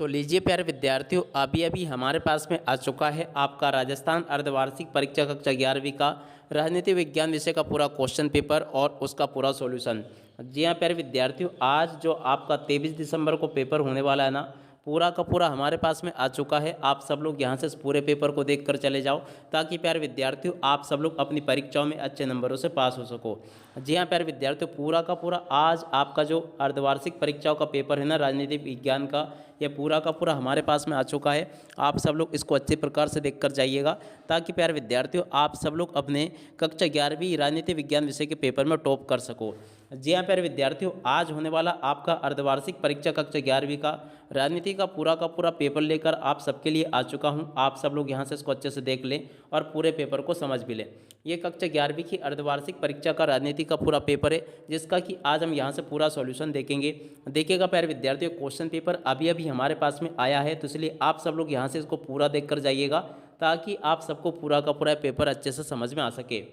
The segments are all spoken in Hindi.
तो लीजिए प्यारे विद्यार्थियों, अभी अभी हमारे पास में आ चुका है आपका राजस्थान अर्धवार्षिक परीक्षा कक्षा 11वीं का राजनीति विज्ञान विषय का पूरा क्वेश्चन पेपर और उसका पूरा सॉल्यूशन। जी हाँ प्यारे विद्यार्थियों, आज जो आपका 23 दिसंबर को पेपर होने वाला है ना, पूरा का पूरा हमारे पास में आ चुका है। आप सब लोग यहाँ से इस पूरे पेपर को देख कर चले जाओ, ताकि प्यारे विद्यार्थियों आप सब लोग अपनी परीक्षाओं में अच्छे नंबरों से पास हो सको। जी हाँ प्यारे विद्यार्थियों, पूरा का पूरा आज आपका जो अर्धवार्षिक परीक्षाओं का पेपर है ना राजनीति विज्ञान का, यह पूरा का पूरा हमारे पास में आ चुका है। आप सब लोग इसको अच्छे प्रकार से देख कर जाइएगा, ताकि प्यारे विद्यार्थियों आप सब लोग अपने कक्षा 11वीं राजनीति विज्ञान विषय के पेपर में टॉप कर सको। जी हाँ प्यारे विद्यार्थियों, आज होने वाला आपका अर्धवार्षिक परीक्षा कक्षा 11वीं का राजनीति का पूरा पेपर लेकर आप सबके लिए आ चुका हूँ। आप सब लोग यहाँ से इसको अच्छे से देख लें और पूरे पेपर को समझ भी लें। ये कक्षा 11वीं की अर्धवार्षिक परीक्षा का राजनीति का पूरा पेपर है, जिसका कि आज हम यहाँ से पूरा सॉल्यूशन देखेंगे। देखिएगा प्यारे विद्यार्थियों, क्वेश्चन पेपर अभी अभी हमारे पास में आया है, तो इसलिए आप सब लोग यहाँ से इसको पूरा देख कर जाइएगा, ताकि आप सबको पूरा का पूरा पेपर अच्छे से समझ में आ सके।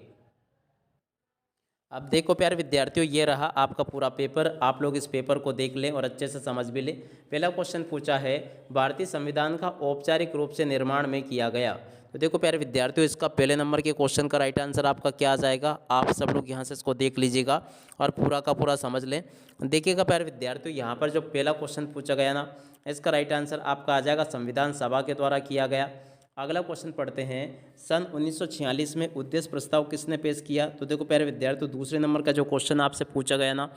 अब देखो प्यारे विद्यार्थियों, ये रहा आपका पूरा पेपर। आप लोग इस पेपर को देख लें और अच्छे से समझ भी लें। पहला क्वेश्चन पूछा है, भारतीय संविधान का औपचारिक रूप से निर्माण में किया गया। तो देखो प्यारे विद्यार्थियों, इसका पहले नंबर के क्वेश्चन का राइट आंसर आपका क्या आ जाएगा। आप सब लोग यहाँ से इसको देख लीजिएगा और पूरा का पूरा समझ लें। देखिएगा प्यारे विद्यार्थियों, यहाँ पर जो पहला क्वेश्चन पूछा गया ना, इसका राइट आंसर आपका आ जाएगा संविधान सभा के द्वारा किया गया। अगला क्वेश्चन पढ़ते हैं, सन 1946 में उद्देश्य प्रस्ताव किसने पेश किया। तो देखो प्यारे विद्यार्थियों, दूसरे नंबर का जो क्वेश्चन आपसे पूछा गया ना,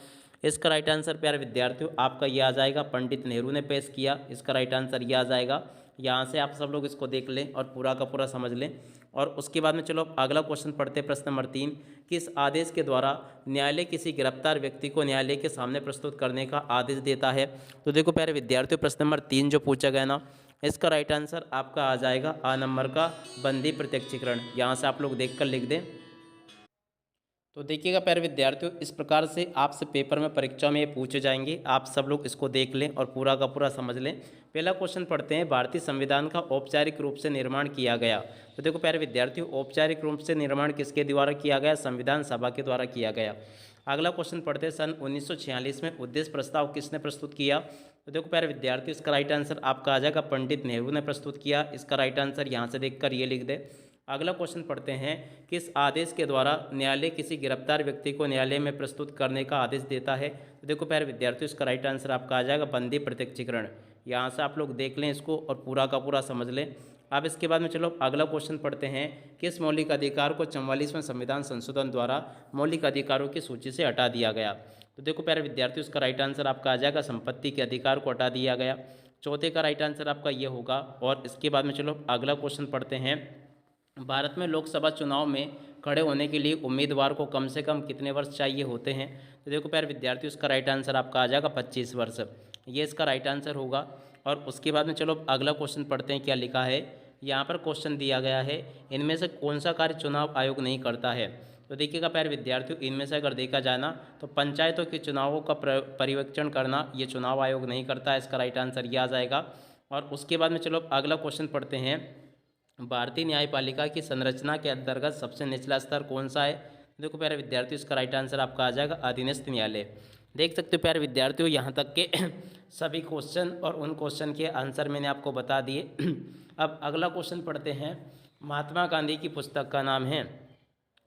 इसका राइट आंसर प्यारे विद्यार्थियों आपका ये आ जाएगा, पंडित नेहरू ने पेश किया। इसका राइट आंसर ये आ जाएगा। यहाँ से आप सब लोग इसको देख लें और पूरा का पूरा समझ लें। और उसके बाद में चलो अगला क्वेश्चन पढ़ते हैं, प्रश्न नंबर 3, किस आदेश के द्वारा न्यायालय किसी गिरफ्तार व्यक्ति को न्यायालय के सामने प्रस्तुत करने का आदेश देता है। तो देखो प्यारे विद्यार्थियों, प्रश्न नंबर 3 जो पूछा गया ना, इसका राइट आंसर आपका आ जाएगा आ नंबर का, बंदी प्रत्यक्षीकरण। यहाँ से आप लोग देख कर लिख दें। तो देखिएगा प्यारे विद्यार्थियों, इस प्रकार से आपसे पेपर में परीक्षा में ये पूछे जाएंगे। आप सब लोग इसको देख लें और पूरा का पूरा समझ लें। पहला क्वेश्चन पढ़ते हैं, भारतीय संविधान का औपचारिक रूप से निर्माण किया गया। तो देखो प्यारे विद्यार्थियों, औपचारिक रूप से निर्माण किसके द्वारा किया गया, संविधान सभा के द्वारा किया गया। अगला क्वेश्चन पढ़ते हैं, सन 1946 में उद्देश्य प्रस्ताव किसने प्रस्तुत किया। तो देखो प्यारे विद्यार्थियों, इसका राइट आंसर आपका आ जाएगा, पंडित नेहरू ने प्रस्तुत किया। इसका राइट आंसर यहाँ से देखकर ये लिख दे। अगला क्वेश्चन पढ़ते हैं, किस आदेश के द्वारा न्यायालय किसी गिरफ्तार व्यक्ति को न्यायालय में प्रस्तुत करने का आदेश देता है। तो देखो प्यारे विद्यार्थियों, इसका राइट आंसर आपका आ जाएगा, बंदी प्रत्यक्षीकरण। यहाँ से आप लोग देख लें इसको और पूरा का पूरा समझ लें। अब इसके बाद में चलो अगला क्वेश्चन पढ़ते हैं, किस मौलिक अधिकार को 44वें संविधान संशोधन द्वारा मौलिक अधिकारों की सूची से हटा दिया गया। तो देखो प्यारे विद्यार्थियों, इसका राइट आंसर आपका आ जाएगा, संपत्ति के अधिकार को हटा दिया गया। चौथे का राइट आंसर आपका ये होगा। और इसके बाद में चलो अगला क्वेश्चन पढ़ते हैं, भारत में लोकसभा चुनाव में खड़े होने के लिए उम्मीदवार को कम से कम कितने वर्ष चाहिए होते हैं। तो देखो प्यारे विद्यार्थियों, इसका राइट आंसर आपका आ जाएगा 25 वर्ष। ये इसका राइट आंसर होगा। और उसके बाद में चलो अगला क्वेश्चन पढ़ते हैं, क्या लिखा है। यहाँ पर क्वेश्चन दिया गया है, इनमें से कौन सा कार्य चुनाव आयोग नहीं करता है। तो देखिएगा प्यारे विद्यार्थियों, इनमें से अगर देखा जाए ना, तो पंचायतों के चुनावों का पर्यवेक्षण करना ये चुनाव आयोग नहीं करता है। इसका राइट आंसर ये आ जाएगा। और उसके बाद में चलो अगला क्वेश्चन पढ़ते हैं, भारतीय न्यायपालिका की संरचना के अंतर्गत सबसे निचला स्तर कौन सा है। देखो प्यारे विद्यार्थियों, इसका राइट आंसर आपका आ जाएगा, अधीनस्थ न्यायालय। देख सकते हो प्यारे विद्यार्थियों, यहाँ तक के सभी क्वेश्चन और उन क्वेश्चन के आंसर मैंने आपको बता दिए। अब अगला क्वेश्चन पढ़ते हैं, महात्मा गांधी की पुस्तक का नाम है।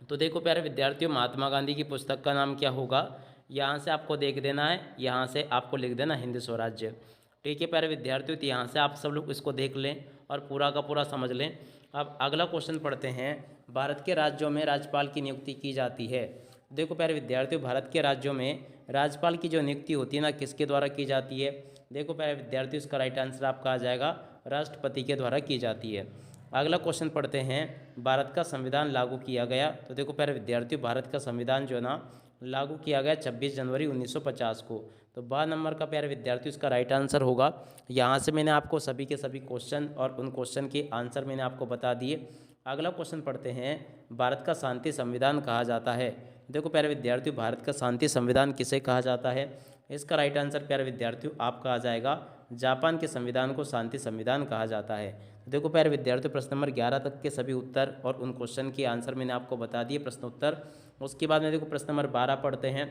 तो देखो प्यारे विद्यार्थियों, महात्मा गांधी की पुस्तक का नाम क्या होगा। यहाँ से आपको देख देना है, यहाँ से आपको लिख देना हिंद स्वराज्य। ठीक है प्यारे विद्यार्थियों, तो यहाँ से आप सब लोग इसको देख लें और पूरा का पूरा समझ लें। अब अगला क्वेश्चन पढ़ते हैं, भारत के राज्यों में राज्यपाल की नियुक्ति की जाती है। देखो प्यारे विद्यार्थियों, भारत के राज्यों में राज्यपाल की जो नियुक्ति होती है ना, किसके द्वारा की जाती है। देखो प्यारे विद्यार्थियों, इसका राइट आंसर आपका आ जाएगा, राष्ट्रपति के द्वारा की जाती है। अगला क्वेश्चन पढ़ते हैं, भारत का संविधान लागू किया गया। तो देखो प्यारे विद्यार्थियों, भारत का संविधान जो है ना लागू किया गया 26 जनवरी 1950 को। तो 12 नंबर का प्यारे विद्यार्थियों इसका राइट आंसर होगा। यहाँ से मैंने आपको सभी के सभी क्वेश्चन और उन क्वेश्चन के आंसर मैंने आपको बता दिए। अगला क्वेश्चन पढ़ते हैं, भारत का शांति संविधान कहा जाता है। देखो प्यारे विद्यार्थियों, भारत का शांति संविधान किसे कहा जाता है। इसका राइट आंसर प्यारे विद्यार्थियों आपका आ जाएगा, जापान के संविधान को शांति संविधान कहा जाता है। देखो प्यारे विद्यार्थियों, प्रश्न नंबर 11 तक के सभी उत्तर और उन क्वेश्चन के आंसर मैंने आपको बता दिए, प्रश्न उत्तर। उसके बाद में देखो प्रश्न नंबर 12 पढ़ते हैं,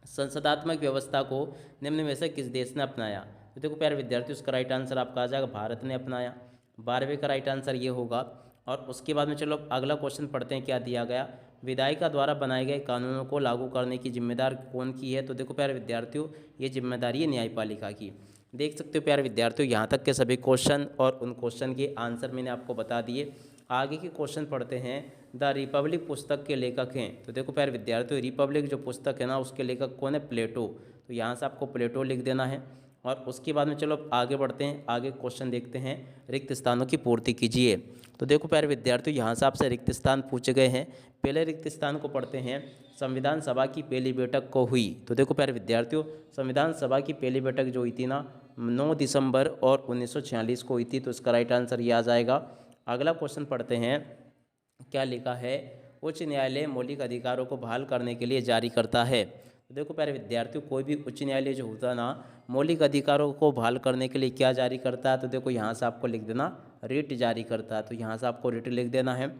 संसदात्मक व्यवस्था को निम्न में से किस देश ने अपनाया। तो देखो प्यारे विद्यार्थियों, इसका राइट आंसर आपका आ जाएगा भारत ने अपनाया। 12वें का राइट आंसर ये होगा। और उसके बाद में चलो अगला क्वेश्चन पढ़ते हैं, क्या दिया गया। विधायिका द्वारा बनाए गए कानूनों को लागू करने की जिम्मेदार कौन की है। तो देखो प्यारे विद्यार्थियों, ये जिम्मेदारी है न्यायपालिका की। देख सकते हो प्यारे विद्यार्थियों, यहाँ तक के सभी क्वेश्चन और उन क्वेश्चन के आंसर मैंने आपको बता दिए। आगे के क्वेश्चन पढ़ते हैं। द रिपब्लिक पुस्तक के लेखक हैं। तो देखो प्यारे विद्यार्थियों, रिपब्लिक जो पुस्तक है ना, उसके लेखक कौन है, प्लेटो। तो यहाँ से आपको प्लेटो लिख देना है। और उसके बाद में चलो आगे बढ़ते हैं, आगे क्वेश्चन देखते हैं। रिक्त स्थानों की पूर्ति कीजिए। तो देखो प्यारे विद्यार्थियों, यहाँ से आपसे रिक्त स्थान पूछे गए हैं। पहले रिक्त स्थान को पढ़ते हैं। संविधान सभा की पहली बैठक को हुई। तो देखो प्यारे विद्यार्थियों, संविधान सभा की पहली बैठक जो हुई थी ना, 9 दिसंबर और 1946 को हुई थी। तो इसका राइट आंसर ये आ जाएगा। अगला क्वेश्चन पढ़ते हैं, क्या लिखा है। उच्च न्यायालय मौलिक अधिकारों को बहाल करने के लिए जारी करता है। तो देखो प्यारे विद्यार्थियों, कोई भी उच्च न्यायालय जो होता है ना, मौलिक अधिकारों को बहाल करने के लिए क्या जारी करता है। तो देखो यहाँ से आपको लिख देना रिट जारी करता है। तो यहाँ से आपको रिट लिख देना है।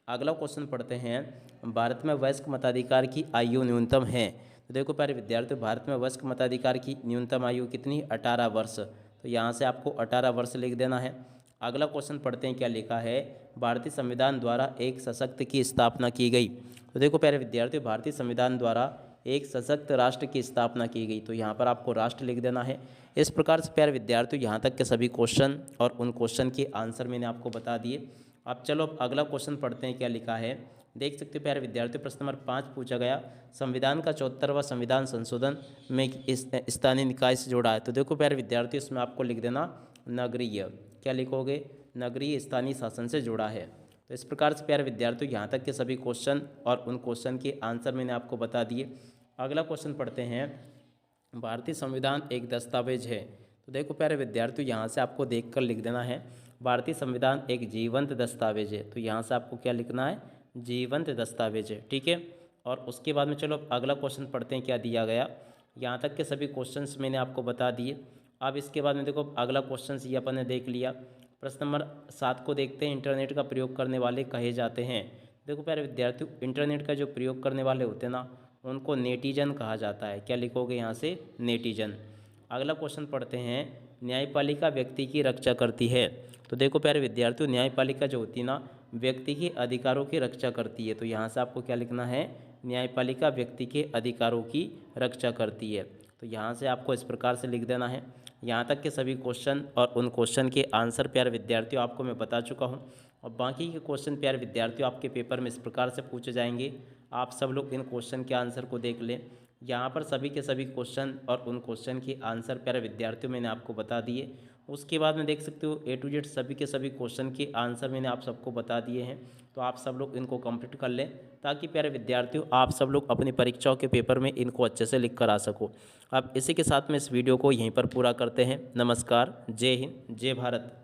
अगला क्वेश्चन पढ़ते हैं। भारत में वयस्क मताधिकार की आयु न्यूनतम है। तो देखो प्यारे विद्यार्थियों, भारत में वयस्क मताधिकार की न्यूनतम आयु कितनी, 18 वर्ष। तो यहाँ से आपको 18 वर्ष लिख देना है। अगला क्वेश्चन पढ़ते हैं, क्या लिखा है। भारतीय संविधान द्वारा एक सशक्त की स्थापना की गई। तो देखो प्यारे विद्यार्थियों, भारतीय संविधान द्वारा एक सशक्त राष्ट्र की स्थापना की गई। तो यहाँ पर आपको राष्ट्र लिख देना है। इस प्रकार से प्यारे विद्यार्थियों, यहाँ तक के सभी क्वेश्चन और उन क्वेश्चन के आंसर मैंने आपको बता दिए। अब चलो अगला क्वेश्चन पढ़ते हैं, क्या लिखा है। देख सकते हो प्यारे विद्यार्थियों, प्रश्न नंबर 5 पूछा गया। संविधान का 74वां संविधान संशोधन में इस स्थानीय निकाय से जोड़ा है। तो देखो प्यारे विद्यार्थियों, इसमें आपको लिख देना नगरीय। क्या लिखोगे, नगरीय स्थानीय शासन से जुड़ा है। तो इस प्रकार से प्यारे विद्यार्थियों, यहाँ तक के सभी क्वेश्चन और उन क्वेश्चन के आंसर मैंने आपको बता दिए। अगला क्वेश्चन पढ़ते हैं। भारतीय संविधान एक दस्तावेज है। तो देखो प्यारे विद्यार्थियों, यहाँ से आपको देखकर लिख देना है, भारतीय संविधान एक जीवंत दस्तावेज है। तो यहाँ से आपको क्या लिखना है, जीवंत दस्तावेज है। ठीक है। और उसके बाद में चलो अगला क्वेश्चन पढ़ते हैं, क्या दिया गया। यहाँ तक के सभी क्वेश्चंस मैंने आपको बता दिए। अब इसके बाद में देखो अगला क्वेश्चन ये अपन ने देख लिया। प्रश्न नंबर 7 को देखते हैं। इंटरनेट का प्रयोग करने वाले कहे जाते हैं। देखो प्यारे विद्यार्थियों, इंटरनेट का जो प्रयोग करने वाले होते हैं ना, उनको नेटिजन कहा जाता है। क्या लिखोगे यहाँ से, नेटिजन। अगला क्वेश्चन पढ़ते हैं। न्यायपालिका व्यक्ति की रक्षा करती है। तो देखो प्यारे विद्यार्थियों, न्यायपालिका जो होती है ना, व्यक्ति के अधिकारों की रक्षा करती है। तो यहाँ से आपको क्या लिखना है, न्यायपालिका व्यक्ति के अधिकारों की रक्षा करती है। तो यहाँ से आपको इस प्रकार से लिख देना है। यहाँ तक के सभी क्वेश्चन और उन क्वेश्चन के आंसर प्यारे विद्यार्थियों आपको मैं बता चुका हूँ। और बाकी के क्वेश्चन प्यारे विद्यार्थियों आपके पेपर में इस प्रकार से पूछे जाएंगे। आप सब लोग इन क्वेश्चन के आंसर को देख लें। यहाँ पर सभी के सभी क्वेश्चन और उन क्वेश्चन के आंसर प्यारे विद्यार्थियों मैंने आपको बता दिए। उसके बाद में देख सकते हो A to Z सभी के सभी क्वेश्चन के आंसर मैंने आप सबको बता दिए हैं। तो आप सब लोग इनको कंप्लीट कर लें, ताकि प्यारे विद्यार्थियों आप सब लोग अपनी परीक्षाओं के पेपर में इनको अच्छे से लिख कर आ सको। अब इसी के साथ में इस वीडियो को यहीं पर पूरा करते हैं। नमस्कार, जय हिंद, जय भारत।